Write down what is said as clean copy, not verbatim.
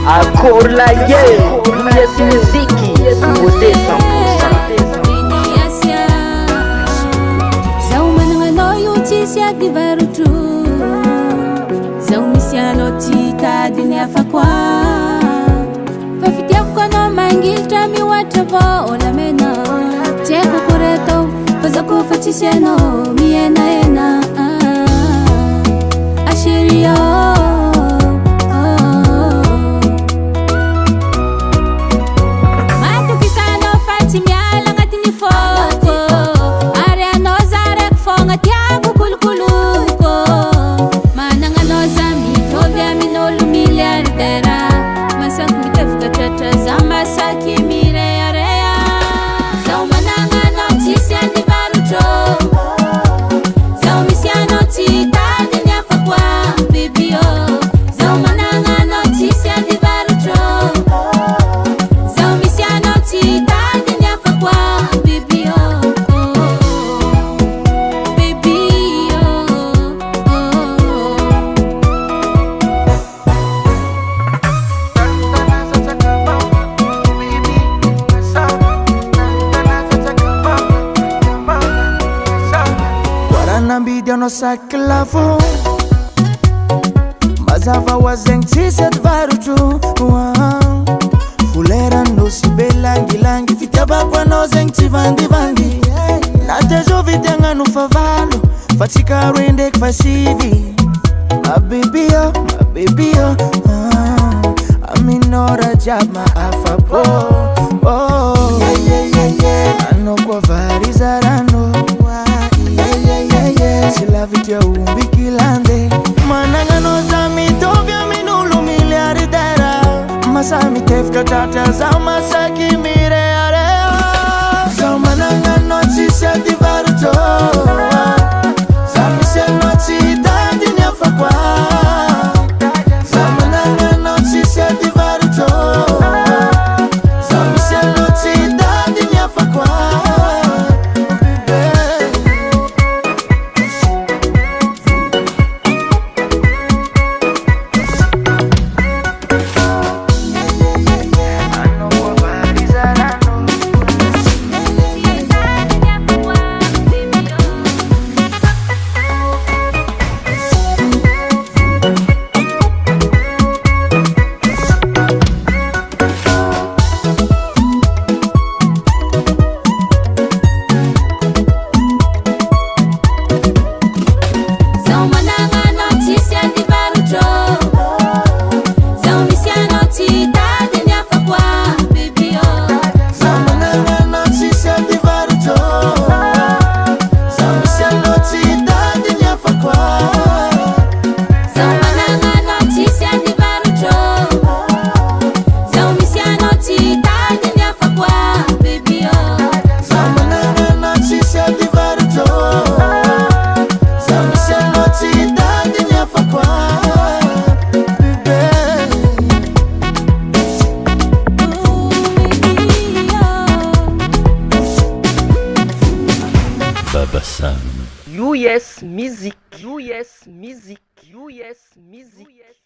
Akorlaye, yes muziki, wote 100%. Zao manangano yuti siak di barutu, zao misiano tika dunia fakwa. Fafitia kono mangil trami watavo ola mena. Teko kureto, fazako fatisheno miena ena. Ashirio. Saklavo mazava wazeng tiset varutu fulera no si belangi fitiaba kwa no zeng tivandi natejo vidanga no favalo fatika rende kvasivi my baby aminora jama afabo yeah ano kwa varizarano sila vitia umbikilande manangano za mitovya minulu miliaridera masami tefka tata za masaki mirearea za manangano tisa divaruto za miseno tita dinyafakwa za manangano tisa divaruto za miseno tita dinyafakwa. US Music.